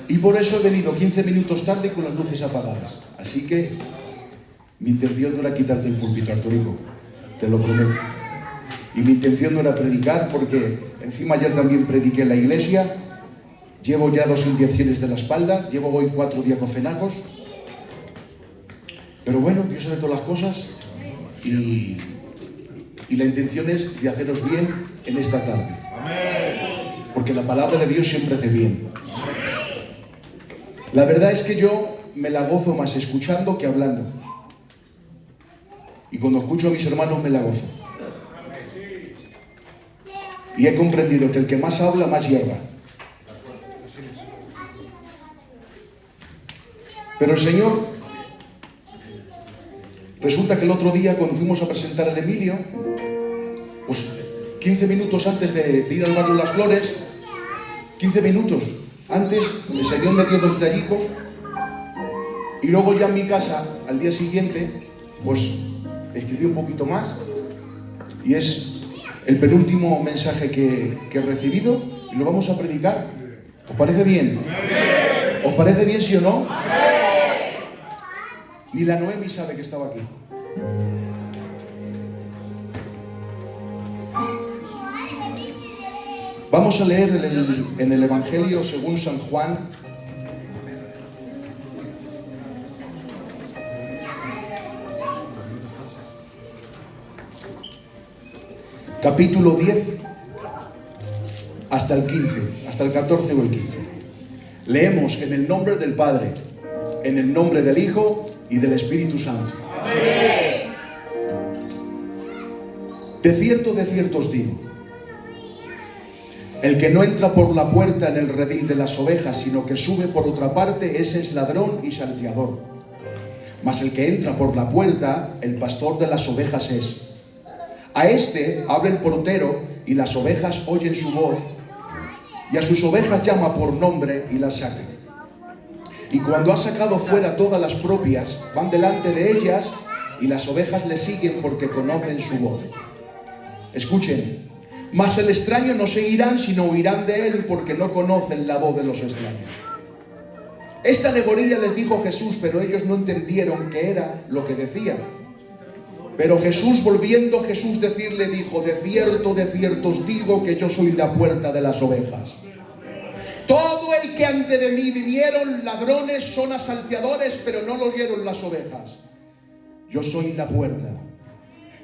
Y por eso he venido 15 minutos tarde con las luces apagadas. Así que mi intención no era quitarte el púlpito, Arturico, te lo prometo. Y mi intención no era predicar, porque encima ayer también prediqué en la iglesia. Llevo ya 2 inyecciones de la espalda, llevo hoy 4 diacofenacos. Pero bueno, Dios sabe todas las cosas y la intención es de haceros bien en esta tarde. Porque la palabra de Dios siempre hace bien. La verdad es que yo me la gozo más escuchando que hablando. Y cuando escucho a mis hermanos me la gozo. Y he comprendido que el que más habla, más hierra. Pero el Señor, resulta que el otro día cuando fuimos a presentar al Emilio, pues 15 minutos antes de ir al barrio Las Flores, 15 minutos antes, el Señor me dio 2 tallicos y luego ya en mi casa, al día siguiente, pues escribí un poquito más y es el penúltimo mensaje que he recibido y lo vamos a predicar. ¿Os parece bien? ¿Os parece bien, sí o no? Ni la Noemi sabe que estaba aquí. Vamos a leer en el Evangelio según San Juan, capítulo 10 hasta el 15, hasta el 14 o el 15. Leemos en el nombre del Padre, en el nombre del Hijo y del Espíritu Santo. Amén. De cierto os digo, el que no entra por la puerta en el redil de las ovejas, sino que sube por otra parte, ese es ladrón y salteador. Mas el que entra por la puerta, el pastor de las ovejas es. A este abre el portero y las ovejas oyen su voz, y a sus ovejas llama por nombre y las saca. Y cuando ha sacado fuera todas las propias, van delante de ellas y las ovejas le siguen porque conocen su voz. Escuchen, mas el extraño no seguirán, sino huirán de él porque no conocen la voz de los extraños. Esta alegoría les dijo Jesús, pero ellos no entendieron qué era lo que decía. Pero Jesús, volviendo Jesús decirle, dijo, de cierto os digo que yo soy la puerta de las ovejas. Todo el que ante de mí vinieron ladrones son asalteadores, pero no lo oyeron las ovejas. Yo soy la puerta.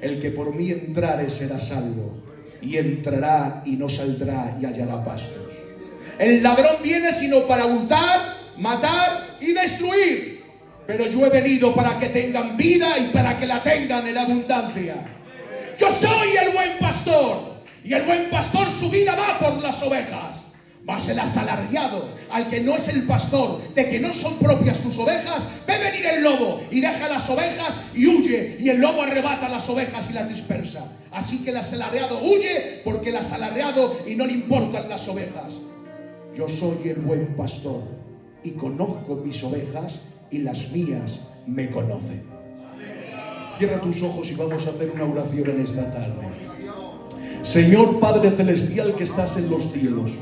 El que por mí entrare será salvo, y entrará y no saldrá y hallará pastos. El ladrón viene sino para hurtar, matar y destruir. Pero yo he venido para que tengan vida y para que la tengan en abundancia. Yo soy el buen pastor, y el buen pastor su vida da por las ovejas. Mas el asalariado, al que no es el pastor, de que no son propias sus ovejas, ve venir el lobo y deja las ovejas y huye, y el lobo arrebata las ovejas y las dispersa. Así que el asalariado huye porque el asalariado y no le importan las ovejas. Yo soy el buen pastor y conozco mis ovejas y las mías me conocen. Cierra tus ojos y vamos a hacer una oración en esta tarde. Señor Padre Celestial que estás en los cielos,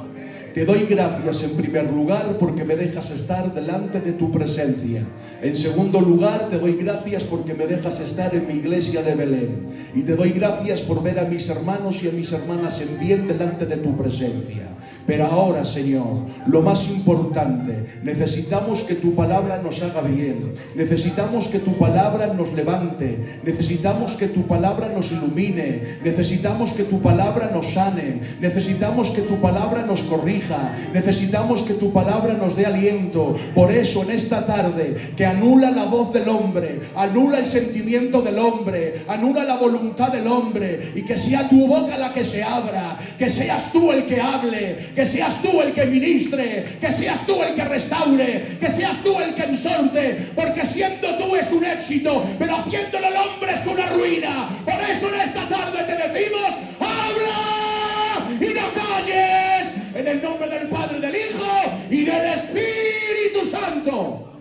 te doy gracias en primer lugar porque me dejas estar delante de tu presencia. En segundo lugar, te doy gracias porque me dejas estar en mi iglesia de Belén. Y te doy gracias por ver a mis hermanos y a mis hermanas en bien delante de tu presencia. Pero ahora, Señor, lo más importante, necesitamos que tu palabra nos haga bien. Necesitamos que tu palabra nos levante. Necesitamos que tu palabra nos ilumine. Necesitamos que tu palabra nos sane. Necesitamos que tu palabra nos corrija. Necesitamos que tu palabra nos dé aliento. Por eso en esta tarde, que anula la voz del hombre, anula el sentimiento del hombre, anula la voluntad del hombre, y que sea tu boca la que se abra, que seas tú el que hable, que seas tú el que ministre, que seas tú el que restaure, que seas tú el que exhorte, porque siendo tú es un éxito, pero haciéndolo el hombre es una ruina. Por eso en esta tarde te decimos, habla y no calles. En el nombre del Padre, del Hijo y del Espíritu Santo.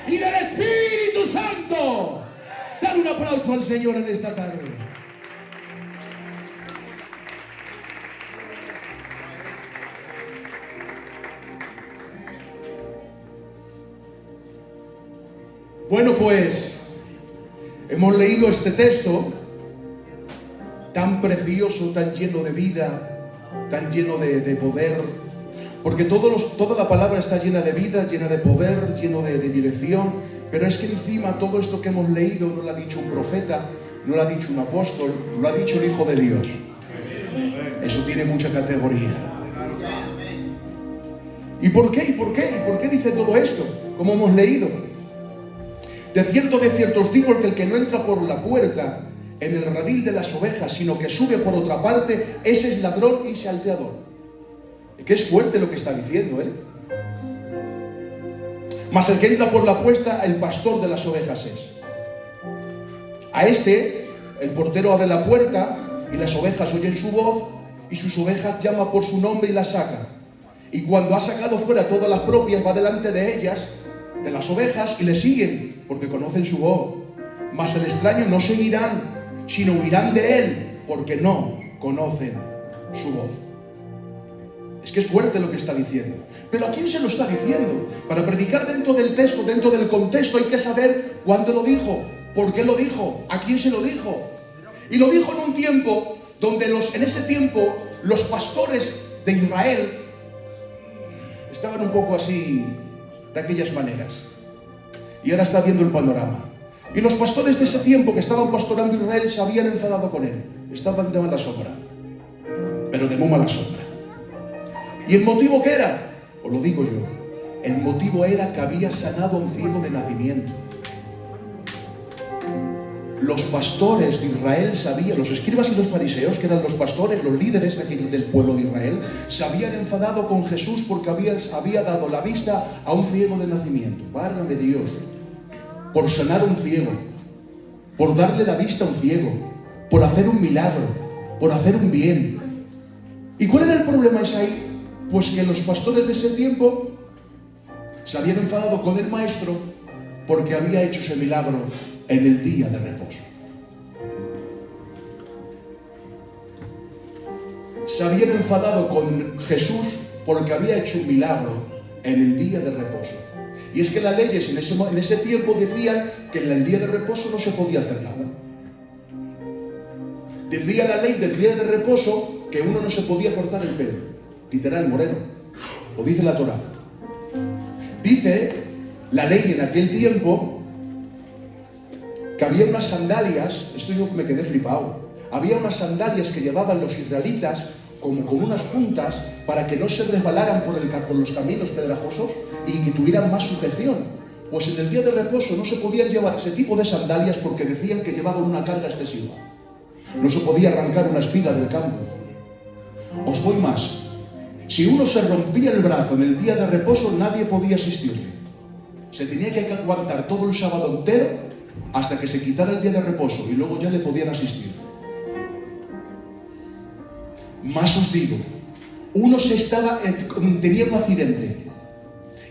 Y del Espíritu Santo. Dale un aplauso al Señor en esta tarde. Bueno, pues hemos leído este texto tan precioso, tan lleno de vida, tan lleno de poder, porque toda la palabra está llena de vida, llena de poder, lleno de dirección, pero es que encima todo esto que hemos leído no lo ha dicho un profeta, no lo ha dicho un apóstol, lo ha dicho el Hijo de Dios. Eso tiene mucha categoría. ¿Y por qué? ¿Y por qué? ¿Y por qué dice todo esto? Como hemos leído. De cierto os digo que el que no entra por la puerta en el redil de las ovejas, sino que sube por otra parte, ese es ladrón y salteador. Es que es fuerte lo que está diciendo, ¿eh? Mas el que entra por la puerta, el pastor de las ovejas es. A este, el portero abre la puerta y las ovejas oyen su voz y sus ovejas llama por su nombre y las saca. Y cuando ha sacado fuera todas las propias, va delante de ellas, de las ovejas, y le siguen, porque conocen su voz. Mas el extraño no seguirán, sino huirán de él, porque no conocen su voz. Es que es fuerte lo que está diciendo. Pero ¿a quién se lo está diciendo? Para predicar dentro del texto, dentro del contexto, hay que saber cuándo lo dijo, por qué lo dijo, a quién se lo dijo. Y lo dijo en un tiempo donde en ese tiempo los pastores de Israel estaban un poco así, de aquellas maneras. Y ahora está viendo el panorama. Y los pastores de ese tiempo que estaban pastorando Israel se habían enfadado con él. Estaban de mala sombra. Pero de muy mala sombra. ¿Y el motivo qué era? Os lo digo yo. El motivo era que había sanado a un ciego de nacimiento. Los pastores de Israel sabían, los escribas y los fariseos, que eran los pastores, los líderes del pueblo de Israel, se habían enfadado con Jesús porque había dado la vista a un ciego de nacimiento. Válgame Dios. Por sanar a un ciego, por darle la vista a un ciego, por hacer un milagro, por hacer un bien. ¿Y cuál era el problema, Isaí? Pues que los pastores de ese tiempo se habían enfadado con el maestro porque había hecho ese milagro en el día de reposo. Se habían enfadado con Jesús porque había hecho un milagro en el día de reposo. Y es que las leyes en ese tiempo decían que en el día de reposo no se podía hacer nada. Decía la ley del día de reposo que uno no se podía cortar el pelo. Literal, moreno. Lo dice la Torá. Dice la ley en aquel tiempo que había unas sandalias, esto yo me quedé flipado, había unas sandalias que llevaban los israelitas como con unas puntas para que no se resbalaran por los caminos pedrajosos y que tuvieran más sujeción. Pues en el día de reposo no se podían llevar ese tipo de sandalias porque decían que llevaban una carga excesiva. No se podía arrancar una espiga del campo. Os voy más. Si uno se rompía el brazo en el día de reposo, nadie podía asistirle. Se tenía que aguantar todo el sábado entero hasta que se quitara el día de reposo y luego ya le podían asistir. Más os digo, uno tenía un accidente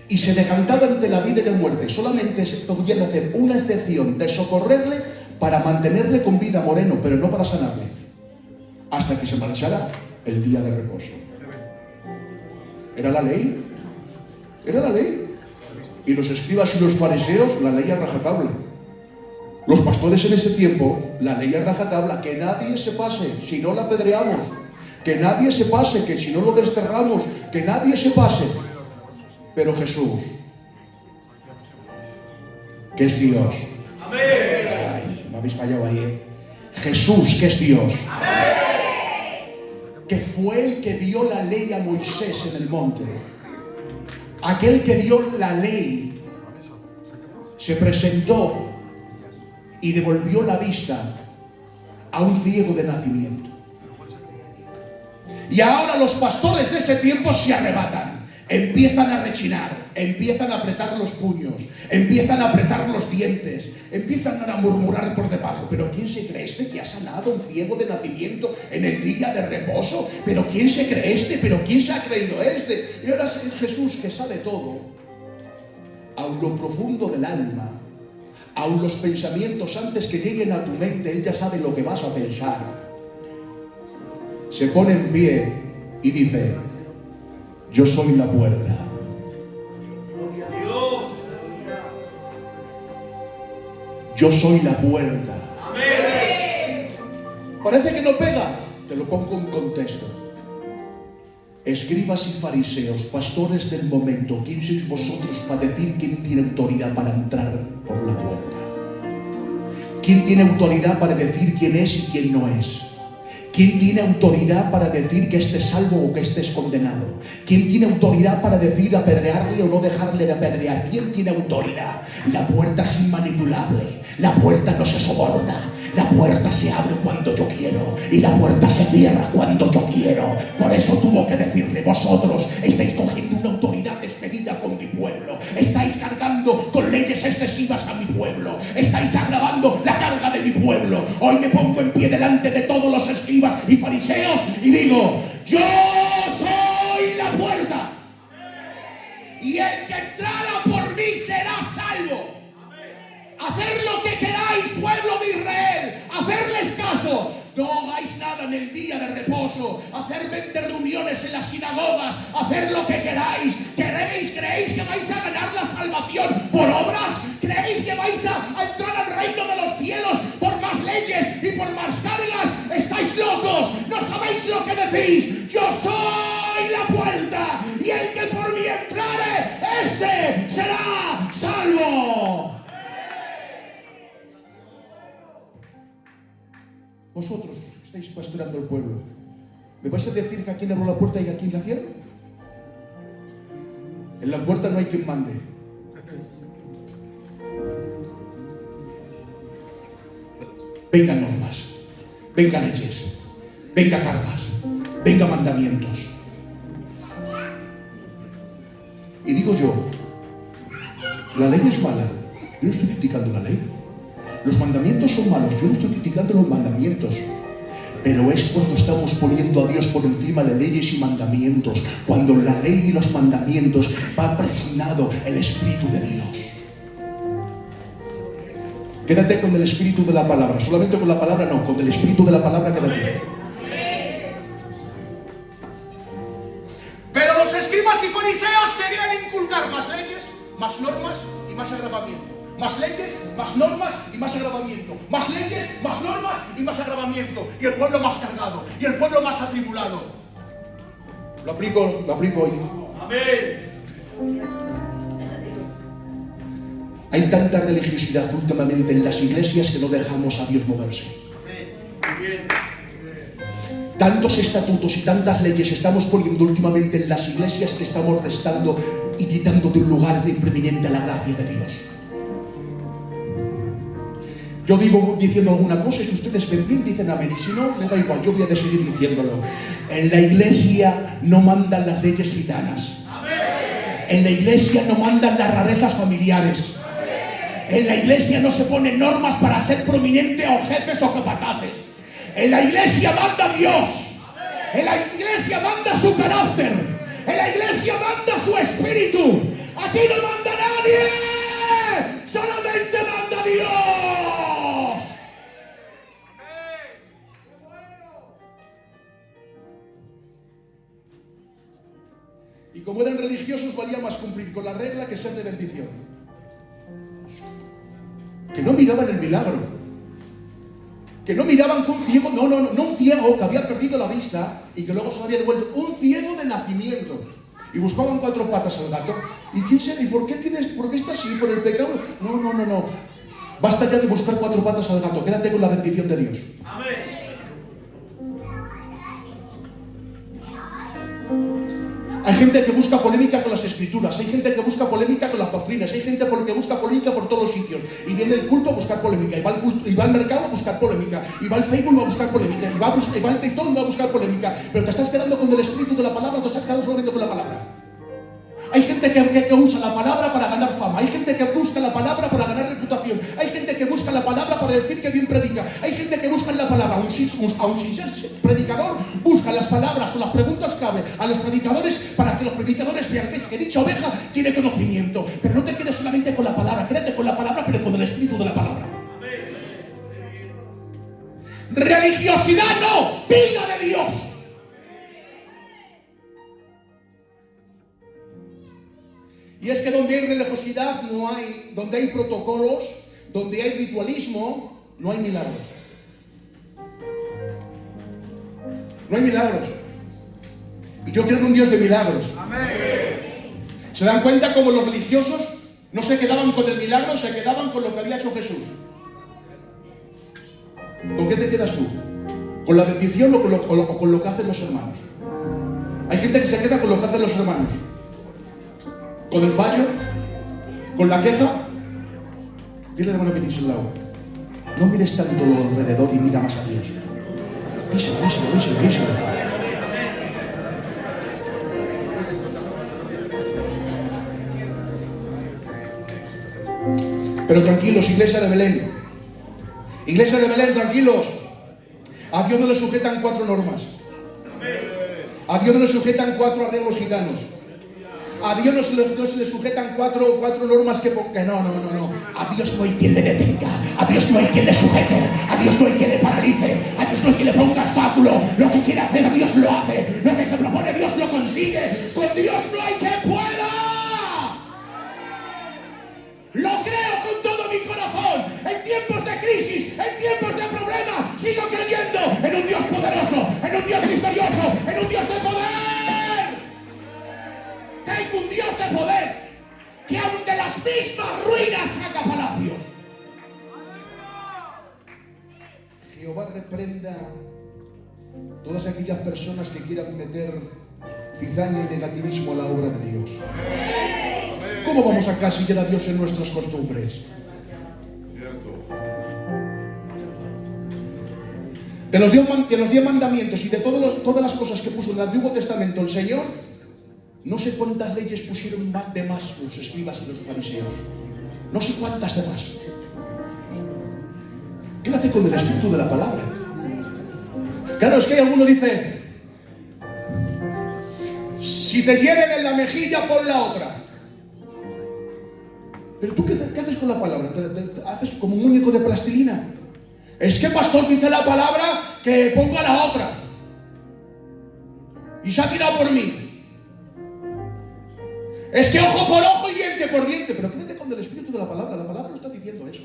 y se decantaba entre la vida y la muerte. Solamente se podían hacer una excepción de socorrerle para mantenerle con vida, moreno, pero no para sanarle, hasta que se marchara el día de reposo. Era la ley. Era la ley. Y los escribas y los fariseos, la ley a rajatabla. Los pastores en ese tiempo, la ley a rajatabla, que nadie se pase, si no la apedreamos. Que nadie se pase, que si no lo desterramos, que nadie se pase. Pero Jesús, que es Dios. Amén. Ay, me habéis fallado ahí, ¿eh? Jesús, que es Dios. Amén. Que fue el que dio la ley a Moisés en el monte. Aquel que dio la ley se presentó y devolvió la vista a un ciego de nacimiento. Y ahora los pastores de ese tiempo se arrebatan, empiezan a rechinar, empiezan a apretar los puños, empiezan a apretar los dientes, empiezan a murmurar por debajo. ¿Pero quién se cree este que ha sanado a un ciego de nacimiento en el día de reposo? ¿Pero quién se cree este? ¿Pero quién se ha creído este? Y ahora es Jesús, que sabe todo, aun lo profundo del alma, aun los pensamientos antes que lleguen a tu mente, Él ya sabe lo que vas a pensar. Se pone en pie y dice: yo soy la puerta. Yo soy la puerta. Parece que no pega. Te lo pongo en contexto. Escribas y fariseos, pastores del momento, ¿quién sois vosotros para decir quién tiene autoridad para entrar por la puerta? ¿Quién tiene autoridad para decir quién es y quién no es? ¿Quién tiene autoridad para decir que estés salvo o que estés condenado? ¿Quién tiene autoridad para decir apedrearle o no dejarle de apedrear? ¿Quién tiene autoridad? La puerta es inmanipulable. La puerta no se soborna. La puerta se abre cuando yo quiero y la puerta se cierra cuando yo quiero. Por eso tuvo que decirle: vosotros estáis cogiendo una autoridad despedida con mi pueblo. Estáis cargando con leyes excesivas a mi pueblo. Estáis agravando la carga de mi pueblo. Hoy me pongo en pie delante de todos los escribas y fariseos y digo: yo soy la puerta, y el que entrara por mí será salvo. Hacer lo que queráis, pueblo de Israel, hacerles caso. No hagáis nada en el día de reposo, hacer 20 reuniones en las sinagogas, hacer lo que queráis. ¿Creéis que vais a ganar la salvación por obras? ¿Creéis que vais a entrar al reino de los cielos por más leyes y por más cargas? ¡Estáis locos! ¡No sabéis lo que decís! ¡Yo soy la puerta! Y el que por mí entrare, este será salvo. Vosotros estáis pastoreando el pueblo, ¿me vais a decir que a quién abro la puerta y a quién la cierro? En la puerta no hay quien mande. Venga normas, venga leyes, venga cargas, venga mandamientos. Y digo yo, la ley es mala. Yo no estoy criticando la ley. Los mandamientos son malos, yo no estoy criticando los mandamientos. Pero es cuando estamos poniendo a Dios por encima de leyes y mandamientos, cuando en la ley y los mandamientos va pregnado el Espíritu de Dios. Quédate con el Espíritu de la palabra, solamente con la palabra no, con el Espíritu de la palabra quédate. Pero los escribas y fariseos querían inculcar más leyes, más normas y más agravamiento. Más leyes, más normas y más agravamiento. Más leyes, más normas y más agravamiento. Y el pueblo más cargado. Y el pueblo más atribulado. Lo aplico hoy. Amén. Hay tanta religiosidad últimamente en las iglesias que no dejamos a Dios moverse. Amén. Tantos estatutos y tantas leyes estamos poniendo últimamente en las iglesias que estamos restando y quitando de un lugar preeminente a la gracia de Dios. Yo digo diciendo alguna cosa y si ustedes ven bien dicen amén, y si no, me da igual, yo voy a seguir diciéndolo. En la iglesia no mandan las leyes gitanas. En la iglesia no mandan las rarezas familiares. En la iglesia no se ponen normas para ser prominente o jefes o capataces. En la iglesia manda Dios. En la iglesia manda su carácter. En la iglesia manda su espíritu. Aquí no manda nadie. Solamente manda Dios. Y como eran religiosos, valía más cumplir con la regla que ser de bendición. Que no miraban el milagro. Que no miraban que un ciego, no un ciego que había perdido la vista y que luego se lo había devuelto, un ciego de nacimiento. Y buscaban 4 patas al gato. ¿Y quién será? ¿Y por qué está así? ¿Por el pecado? No. Basta ya de buscar 4 patas al gato. Quédate con la bendición de Dios. Amén. Hay gente que busca polémica con las escrituras, hay gente que busca polémica con las doctrinas, hay gente que busca polémica por todos los sitios. Y viene el culto a buscar polémica, y va al mercado a buscar polémica, y va al Facebook a buscar polémica, y va al TikTok y va a buscar polémica. Pero te estás quedando con el espíritu de la palabra, o te estás quedando solamente con la palabra. Hay gente que usa la palabra para ganar fama. Hay gente que busca la palabra para ganar reputación. Hay gente que busca la palabra para decir que bien predica. Hay gente que busca la palabra, aun sin ser predicador, busca las palabras o las preguntas clave a los predicadores para que los predicadores vean que dicha oveja tiene conocimiento. Pero no te quedes solamente con la palabra, quédate con la palabra, pero con el espíritu de la palabra. Religiosidad no, vida de Dios. Y es que donde hay religiosidad donde hay protocolos, Donde hay ritualismo, no hay milagros. No hay milagros. Y yo creo en un Dios de milagros. ¿Se dan cuenta cómo los religiosos no se quedaban con el milagro, se quedaban con lo que había hecho Jesús? ¿Con qué te quedas tú? ¿Con la bendición o con lo que hacen los hermanos? Hay gente que se queda con lo que hacen los hermanos. ¿Con el fallo? ¿Con la queja? Dile al hermano que tienes al lado: no mires tanto lo alrededor y mira más a Dios. Díselo. Pero tranquilos, iglesia de Belén. Iglesia de Belén, tranquilos. A Dios no le sujetan 4 normas. A Dios no le sujetan 4 arreglos gitanos. A Dios no se le sujetan cuatro normas que no. A Dios no hay quien le detenga. A Dios no hay quien le sujete. A Dios no hay quien le paralice. A Dios no hay quien le ponga obstáculo. Lo que quiere hacer, Dios lo hace. Lo que se propone, Dios lo consigue. Con Dios no hay quien pueda. Lo creo con todo mi corazón. En tiempos de crisis, en tiempos de problemas, sigo creyendo en un Dios poderoso, en un Dios victorioso, en un Dios de poder. Tengo un Dios de poder que aun de las mismas ruinas saca palacios. Jehová reprenda todas aquellas personas que quieran meter cizaña y negativismo a la obra de Dios. ¿Cómo vamos a encasillar a Dios en nuestras costumbres? De los 10 mandamientos y de todas las cosas que puso en el Antiguo Testamento el Señor, no sé cuántas leyes pusieron de más los escribas y los fariseos. No sé cuántas de más. Quédate con el espíritu de la palabra. Claro, es que alguno dice: si te hieren en la mejilla, pon la otra. Pero tú, ¿qué haces con la palabra? ¿Te haces como un muñeco de plastilina? Es que pastor dice la palabra que ponga la otra. Y se ha tirado por mí. Es que ojo por ojo y diente por diente. Pero quédate con el espíritu de la palabra. La palabra no está diciendo eso.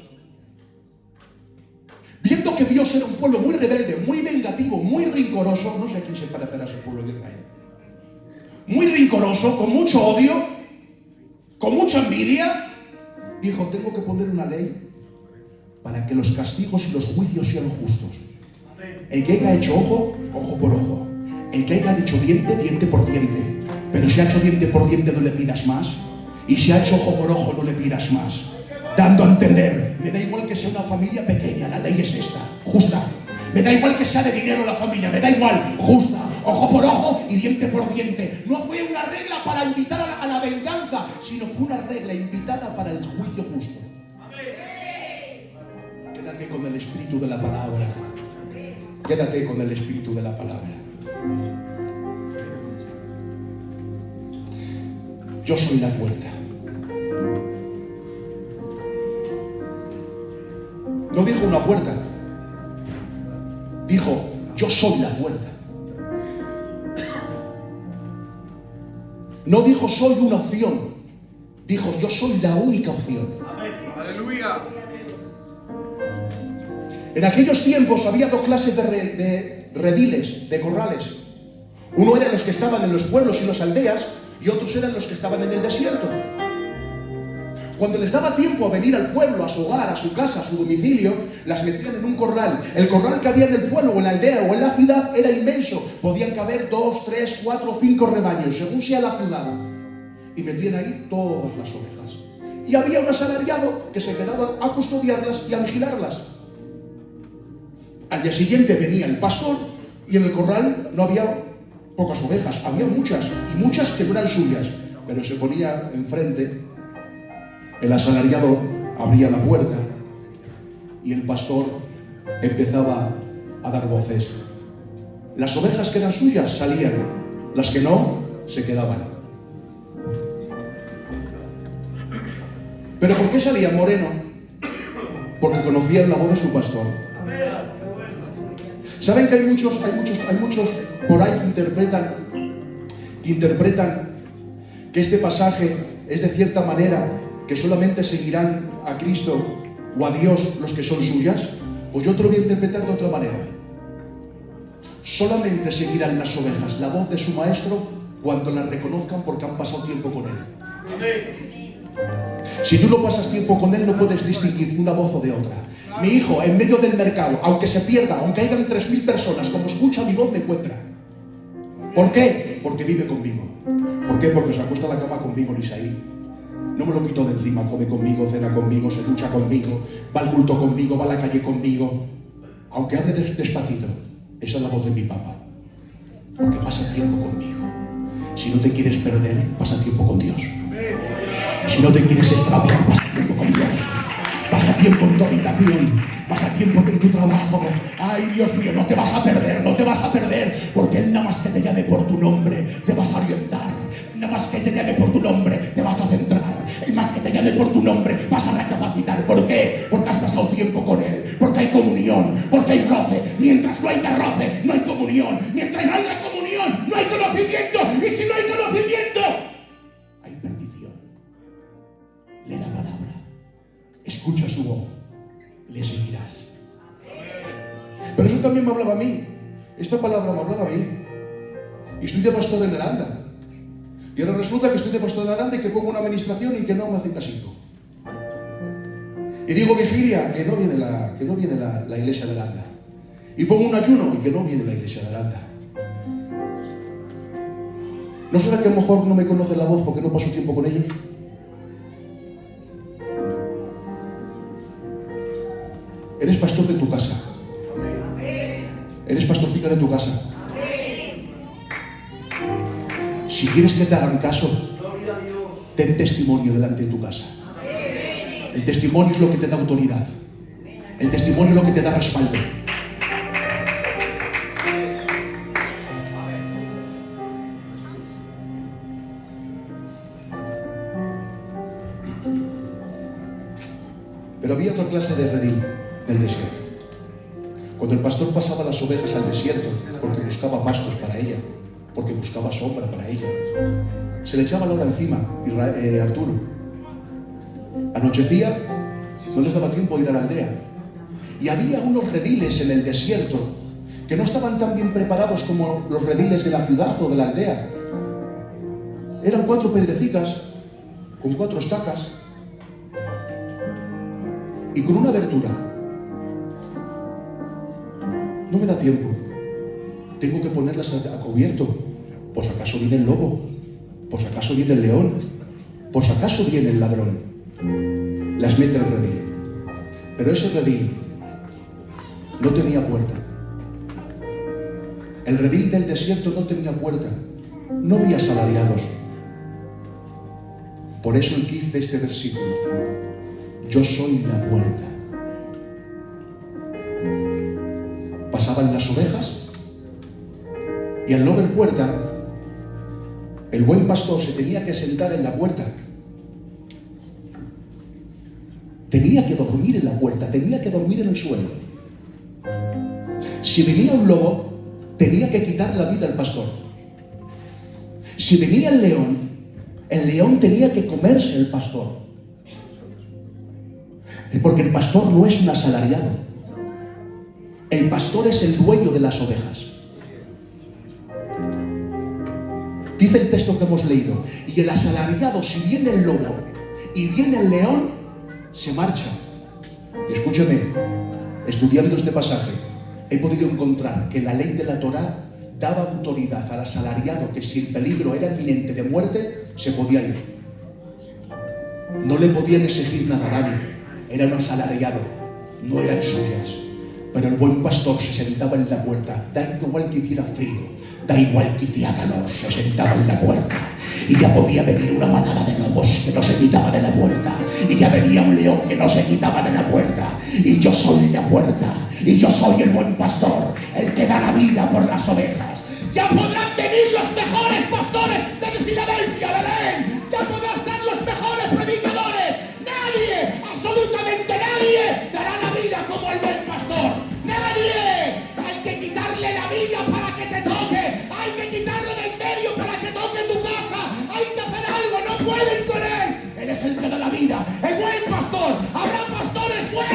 Viendo que Dios era un pueblo muy rebelde, muy vengativo, muy rincoroso. No sé a quién se parecerá ese pueblo de Israel. Muy rincoroso, con mucho odio, con mucha envidia. Dijo: tengo que poner una ley para que los castigos y los juicios sean justos. El que haya hecho ojo, ojo por ojo. El que haya dicho diente, diente por diente. Pero si ha hecho diente por diente, no le pidas más. Y si ha hecho ojo por ojo, no le pidas más. Dando a entender: me da igual que sea una familia pequeña, la ley es esta, justa. Me da igual que sea de dinero la familia, me da igual, justa. Ojo por ojo y diente por diente. No fue una regla para invitar a la venganza, sino fue una regla invitada para el juicio justo. Quédate con el espíritu de la palabra. Quédate con el espíritu de la palabra. Yo soy la puerta. No dijo una puerta. Dijo: yo soy la puerta. No dijo: soy una opción. Dijo: yo soy la única opción. Aleluya. En aquellos tiempos había 2 clases de rediles, de corrales. Uno eran los que estaban en los pueblos y las aldeas, y otros eran los que estaban en el desierto. Cuando les daba tiempo a venir al pueblo, a su hogar, a su casa, a su domicilio, las metían en un corral. El corral que había en el pueblo, o en la aldea, o en la ciudad, era inmenso. Podían caber 2, 3, 4, 5 rebaños, según sea la ciudad. Y metían ahí todas las ovejas. Y había un asalariado que se quedaba a custodiarlas y a vigilarlas. Al día siguiente venía el pastor, y en el corral no había pocas ovejas, había muchas, y muchas que no eran suyas. Pero se ponía enfrente. El asalariado abría la puerta y el pastor empezaba a dar voces. Las ovejas que eran suyas salían, las que no, se quedaban. ¿Pero por qué salía Moreno? Porque conocían la voz de su pastor. ¿Saben que hay muchos por ahí que interpretan que este pasaje es de cierta manera que solamente seguirán a Cristo o a Dios los que son suyas? Pues yo te lo voy a interpretar de otra manera. Solamente seguirán las ovejas la voz de su maestro cuando la reconozcan porque han pasado tiempo con él. Si tú no pasas tiempo con él, no puedes distinguir una voz o de otra. Mi hijo, en medio del mercado, aunque se pierda, aunque hayan 3.000 personas, como escucha mi voz, me encuentra. ¿Por qué? Porque vive conmigo. ¿Por qué? Porque se acuesta a la cama conmigo, Isaí. No me lo quito de encima, come conmigo, cena conmigo, se ducha conmigo, va al culto conmigo, va a la calle conmigo. Aunque hable despacito, esa es la voz de mi papá. Porque pasa tiempo conmigo. Si no te quieres perder, pasa tiempo con Dios. Si no te quieres extraviar, pasa tiempo con Dios. Pasa tiempo en tu habitación, pasa tiempo en tu trabajo. Ay, Dios mío, no te vas a perder, no te vas a perder, porque Él nada más que te llame por tu nombre, te vas a orientar. Nada más que te llame por tu nombre, te vas a centrar. Él más que te llame por tu nombre, vas a recapacitar. ¿Por qué? Porque has pasado tiempo con Él, porque hay comunión, porque hay roce. Mientras no haya roce, no hay comunión. Mientras no haya comunión, no hay conocimiento. Y si no hay conocimiento, hay perdición. Lee la palabra. Escucha su voz, le seguirás. Pero eso también me hablaba a mí. Esta palabra me hablaba a mí. Y estoy de pastor en Aranda. Y ahora resulta que estoy de pastor en Aranda y que pongo una administración y que no me hacen casito. Y digo vigilia, que no viene la iglesia de Aranda. Y pongo un ayuno y que no viene la iglesia de Aranda. ¿No será que a lo mejor no me conocen la voz porque no paso tiempo con ellos? Eres pastor de tu casa. Eres pastorcita de tu casa. Si quieres que te hagan caso, ten testimonio delante de tu casa. El testimonio es lo que te da autoridad. El testimonio es lo que te da respaldo. Pero había otra clase de redil del desierto. Cuando el pastor pasaba las ovejas al desierto, porque buscaba pastos para ella, porque buscaba sombra para ella, se le echaba la hora encima, Arturo. Anochecía, no les daba tiempo de ir a la aldea. Y había unos rediles en el desierto que no estaban tan bien preparados como los rediles de la ciudad o de la aldea. Eran 4 pedrecicas con 4 estacas y con una abertura. No me da tiempo. Tengo que ponerlas a cubierto. Por si acaso viene el lobo. Por si acaso viene el león. Por si acaso viene el ladrón. Las mete al redil. Pero ese redil no tenía puerta. El redil del desierto no tenía puerta. No había asalariados. Por eso el quiz de este versículo. Yo soy la puerta. Pasaban las ovejas y al no ver puerta, el buen pastor se tenía que sentar en la puerta. Tenía que dormir en la puerta, tenía que dormir en el suelo. Si venía un lobo, tenía que quitar la vida al pastor. Si venía el león tenía que comerse el pastor. Porque el pastor no es un asalariado. El pastor es el dueño de las ovejas. Dice el texto que hemos leído. Y el asalariado, si viene el lobo y viene el león, se marcha. Y escúcheme, estudiando este pasaje, he podido encontrar que la ley de la Torá daba autoridad al asalariado que si el peligro era inminente de muerte, se podía ir. No le podían exigir nada a nadie. Era un asalariado, no eran suyas. Pero el buen pastor se sentaba en la puerta, da igual que hiciera frío, da igual que hiciera calor, se sentaba en la puerta y ya podía venir una manada de lobos que no se quitaba de la puerta, y ya venía un león que no se quitaba de la puerta, y yo soy la puerta, y yo soy el buen pastor, el que da la vida por las ovejas. Ya podrán venir los mejores pastores de Filadelfia, Belén, ya podrán estar los mejores predicadores, nadie, absolutamente nadie, dará la vida como el buen pastor. Nadie. Hay que quitarle la vida para que te toque. Hay que quitarle del medio para que toque tu casa. Hay que hacer algo. No pueden con él. Él es el que da la vida. El buen pastor. Habrá pastores buenos.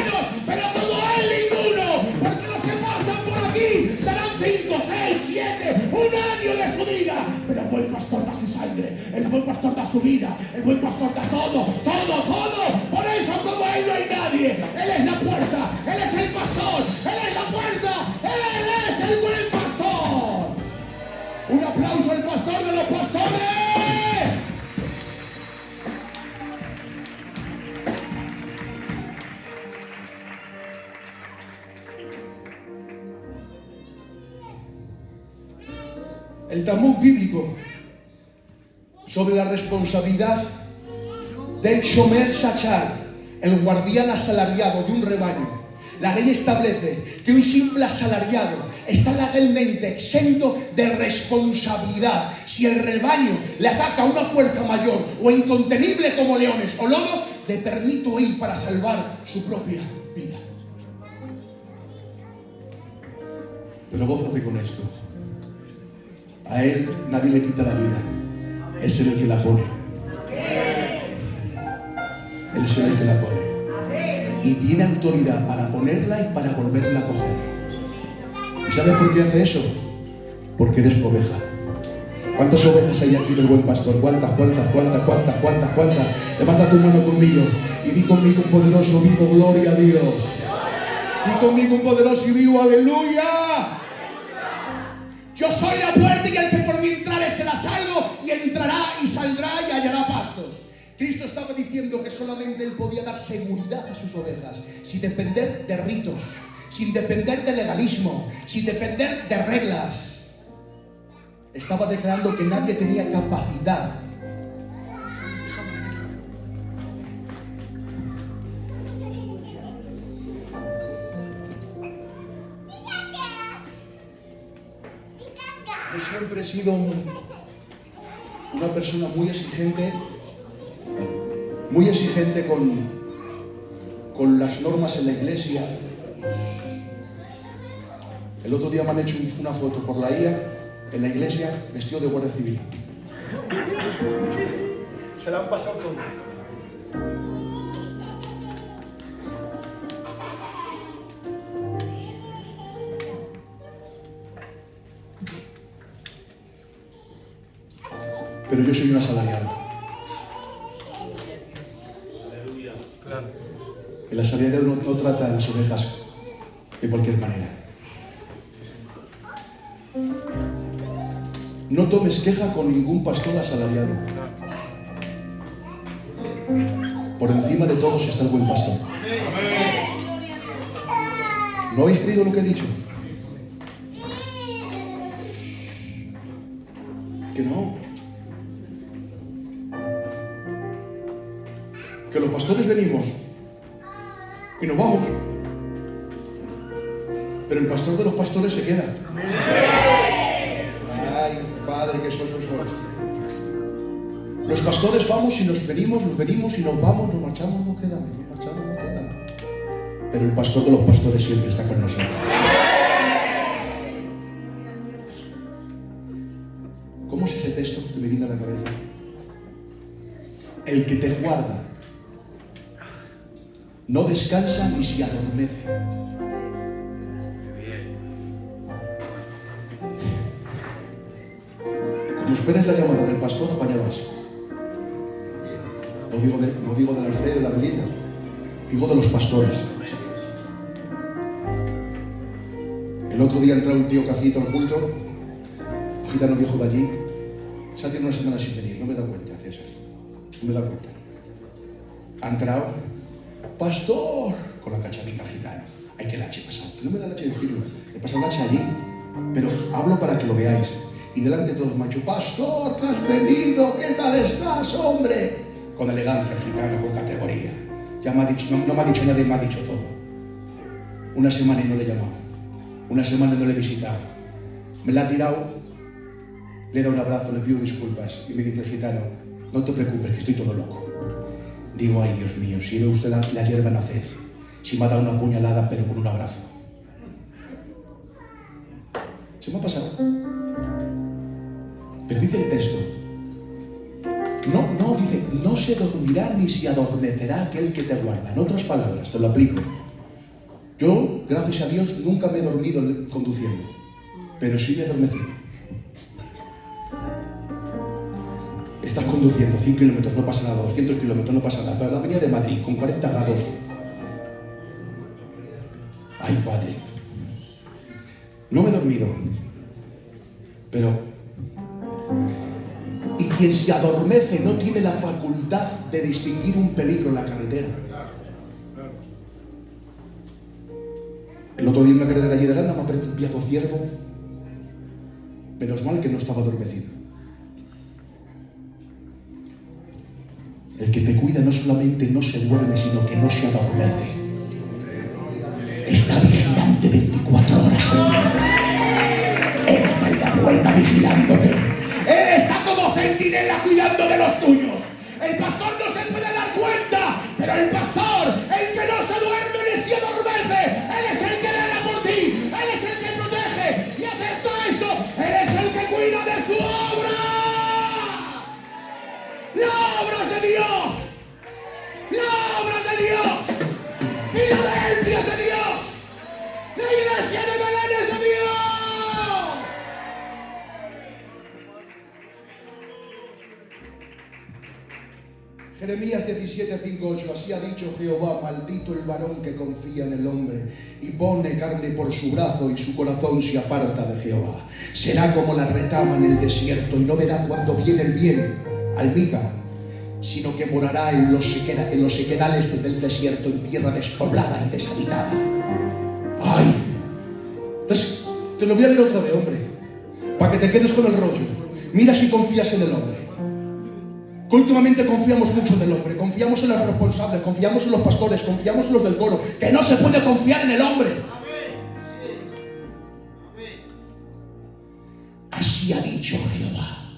El buen pastor da su vida. El buen pastor da todo, todo, todo. Por eso como Él no hay nadie. Él es la puerta. Él es el pastor. Él es la puerta. Él es el buen pastor. Un aplauso al pastor de los pastores. El Talmud bíblico sobre la responsabilidad del Shomer Shachar, el guardián asalariado de un rebaño. La ley establece que un simple asalariado está legalmente exento de responsabilidad si el rebaño le ataca a una fuerza mayor o incontenible como leones o lobos, le permite huir para salvar su propia vida. Pero gózate con esto. A Él nadie le quita la vida. Es Él el que la pone. Él es el que la pone. Y tiene autoridad para ponerla y para volverla a coger. ¿Y sabes por qué hace eso? Porque eres oveja. ¿Cuántas ovejas hay aquí del buen pastor? ¿Cuántas? Levanta tu mano conmigo y di conmigo un poderoso vivo, gloria a Dios. Di conmigo un poderoso y vivo, aleluya. Yo soy la puerta y el que por mí entrare será salvo y entrará y saldrá y hallará pastos. Cristo estaba diciendo que solamente Él podía dar seguridad a sus ovejas, sin depender de ritos, sin depender de legalismo, sin depender de reglas. Estaba declarando que nadie tenía capacidad Yo siempre he sido una persona muy exigente con las normas en la iglesia. El otro día me han hecho una foto por la IA en la iglesia vestido de guardia civil. Se la han pasado todo. Pero yo soy un asalariado. El asalariado no trata a las ovejas de cualquier manera. No tomes queja con ningún pastor asalariado. Por encima de todos está el buen pastor. ¿No habéis creído lo que he dicho? Que no. Que los pastores venimos y nos vamos, pero el pastor de los pastores se queda. Ay, Padre, que sos. Los pastores vamos y nos venimos y nos vamos, nos marchamos, nos quedamos, pero el pastor de los pastores siempre está con nosotros. ¿Cómo es ese texto que me viene a la cabeza? El que te guarda no descansa ni se adormece. Como esperes la llamada del pastor, apañadas. No digo del Alfredo y la Belinda, digo de los pastores. El otro día entró un tío cacito al culto, un gitano viejo de allí. Se ha tenido una semana sin venir, no me da cuenta, César. No me da cuenta. Ha entrado, pastor, con la cachavica gitana. Ay, que lache he pasado. Que no me da lache decirlo. He pasado lache allí, pero hablo para que lo veáis. Y delante de todos me ha dicho, pastor, que has venido, ¿qué tal estás, hombre? Con elegancia el gitano, con categoría. Ya me ha dicho, no me ha dicho nadie, me ha dicho todo. Una semana y no le he llamado. Una semana y no le he visitado. Me la ha tirado, le he dado un abrazo, le pido disculpas. Y me dice el gitano, no te preocupes, que estoy todo loco. Digo, ay, Dios mío, si ve usted la hierba nacer, si me ha dado una puñalada, pero con un abrazo. Se me ha pasado. Pero dice el texto, dice, no se dormirá ni se adormecerá aquel que te guarda. En otras palabras, te lo aplico. Yo, gracias a Dios, nunca me he dormido conduciendo, pero sí me he adormecido. Estás conduciendo 100 kilómetros, no pasa nada, 200 kilómetros, no pasa nada. Pero la avenida de Madrid, con 40 grados. Ay, Padre. No me he dormido. Pero... Y quien se adormece no tiene la facultad de distinguir un peligro en la carretera. El otro día en una carretera allí de Aranda me apretó un piazo ciervo. Menos mal que no estaba adormecido. El que te cuida no solamente no se duerme, sino que no se adormece. Está vigilante 24 horas al día. Él está en la puerta vigilándote. Él está como centinela cuidando de los tuyos. El pastor no se puede dar cuenta, pero el pastor, el que no se duerme ni se adormece, él es el que vela por ti, él es el que protege y acepta esto, él es el que cuida de su obra. La obra es de Dios, la obra es de Dios, Filadelfia es de Dios, la iglesia de Belén es de Dios. Jeremías 17, 5, 8. Así ha dicho Jehová: maldito el varón que confía en el hombre y pone carne por su brazo y su corazón se aparta de Jehová. Será como la retama en el desierto y no verá cuando viene el bien, almiga, sino que morará en los sequedales del desierto, en tierra despoblada y deshabitada. ¡Ay! Entonces, te lo voy a leer otra vez, hombre, para que te quedes con el rollo. Mira si confías en el hombre. Que últimamente confiamos mucho en el hombre, confiamos en los responsables, confiamos en los pastores, confiamos en los del coro, que no se puede confiar en el hombre. Así ha dicho Jehová: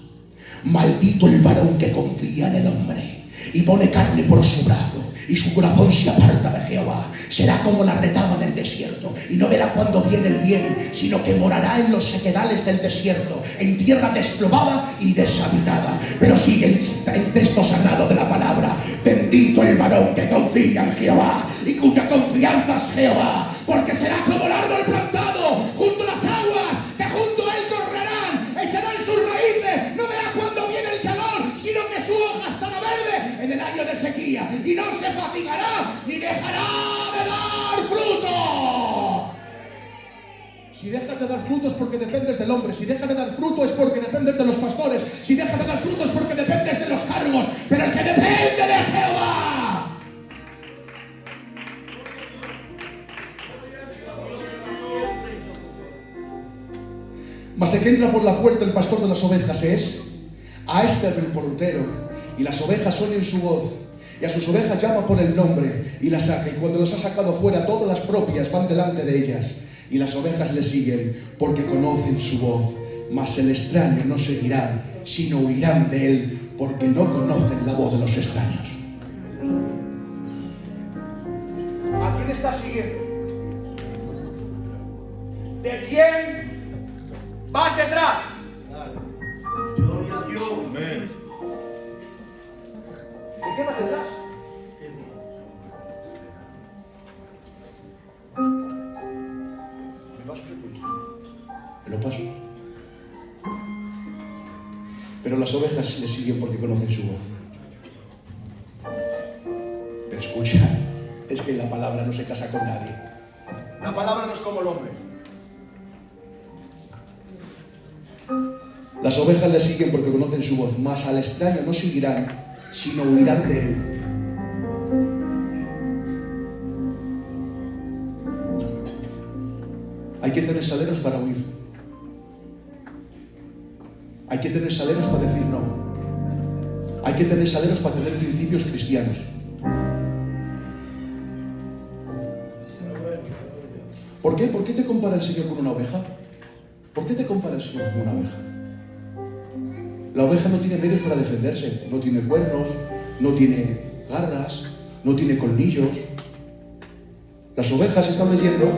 maldito el varón que confía en el hombre y pone carne por su brazo y su corazón se aparta de Jehová. Será como la retama del desierto y no verá cuando viene el bien, sino que morará en los sequedales del desierto, en tierra desplomada y deshabitada. Pero sigue el texto sagrado de la palabra: bendito el varón que confía en Jehová y cuya confianza es Jehová, porque será como el árbol plantado junto a las aguas, que junto a él correrán, echarán sus raíces, no verá cuando viene el calor, sino que su hoja estará verde en el año de sequía, y no se fatigará ni dejará de dar fruto. Si dejas de dar fruto es porque dependes del hombre. Si dejas de dar fruto es porque dependes de los pastores. Si dejas de dar fruto es porque dependes de los cargos. Pero el que depende de Jehová, mas el que entra por la puerta, el pastor de las ovejas es: a este el portero, y las ovejas oyen su voz, y a sus ovejas llama por el nombre y las saca, y cuando los ha sacado fuera, todas las propias van delante de ellas, y las ovejas le siguen porque conocen su voz. Mas el extraño no seguirán, sino huirán de él, porque no conocen la voz de los extraños. ¿A quién está siguiendo? ¿De quién vas detrás? Gloria a Dios. Amén. ¿De qué vas detrás? Me paso ese punto. Me lo paso. Pero las ovejas le siguen porque conocen su voz. Pero escucha, es que la palabra no se casa con nadie. La palabra no es como el hombre. Las ovejas le siguen porque conocen su voz, mas al extraño no seguirán, sino huirán de él. Hay que tener saleros para huir. Hay que tener saleros para decir no. Hay que tener saleros para tener principios cristianos. ¿Por qué? ¿Por qué te compara el Señor con una oveja? ¿Por qué te compara el Señor con una oveja? La oveja no tiene medios para defenderse, no tiene cuernos, no tiene garras, no tiene colmillos. Las ovejas, están leyendo,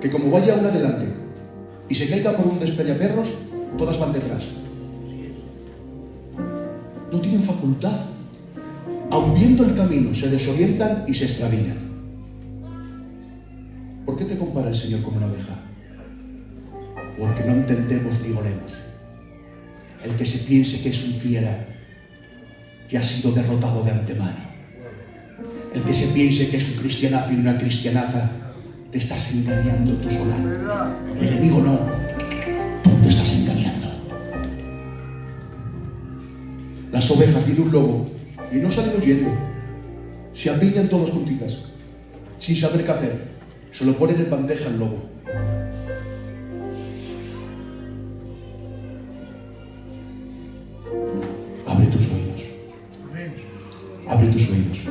que como vaya una delante y se caiga por un despeñaperros, todas van detrás. No tienen facultad. Aun viendo el camino, se desorientan y se extravían. ¿Por qué te compara el Señor con una oveja? Porque no entendemos ni olemos. El que se piense que es un fiera ya ha sido derrotado de antemano. El que se piense que es un cristianazo y una cristianaza, te estás engañando tú sola. El enemigo no, tú te estás engañando. Las ovejas vienen un lobo y no salen huyendo. Se apiñan todas juntitas, sin saber qué hacer. Se lo ponen en bandeja al lobo. Abre tus oídos. Abre tus oídos.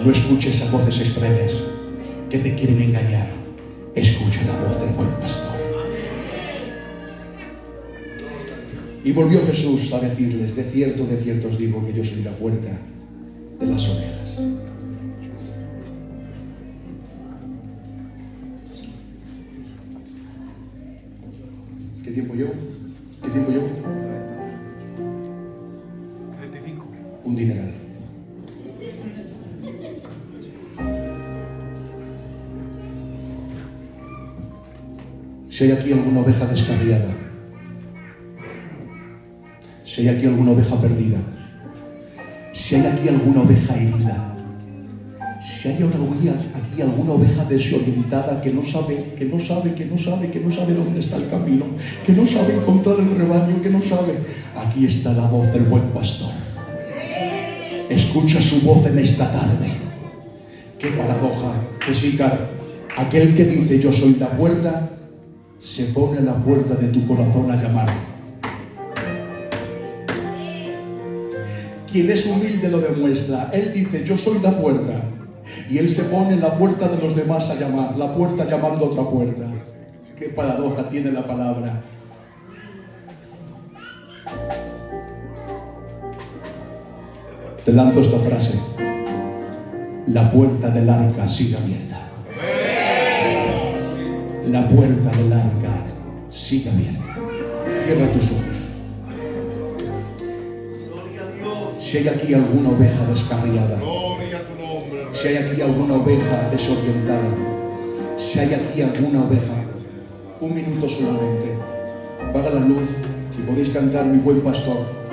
No escuches a voces extrañas que te quieren engañar. Escucha la voz del buen pastor. Y volvió Jesús a decirles: de cierto os digo que yo soy la puerta de las ovejas. ¿Qué tiempo llevo? ¿Qué tiempo llevo? 35. Un dineral. Si hay aquí alguna oveja descarriada, si hay aquí alguna oveja perdida, si hay aquí alguna oveja herida, si hay aquí alguna oveja desorientada que no sabe dónde está el camino, que no sabe encontrar el rebaño, que no sabe, aquí está la voz del buen pastor. Escucha su voz en esta tarde. Qué paradoja, César. Aquel que dice yo soy la puerta, se pone a la puerta de tu corazón a llamar. Quien es humilde lo demuestra. Él dice yo soy la puerta, y él se pone en la puerta de los demás a llamar, la puerta llamando a otra puerta. Qué paradoja tiene la palabra. Te lanzo esta frase: la puerta del arca sigue abierta. La puerta del arca sigue abierta. Cierra tus ojos. Si hay aquí alguna oveja descarriada, si hay aquí alguna oveja desorientada, si hay aquí alguna oveja, un minuto solamente. Apaga la luz. Si podéis cantar Mi buen pastor.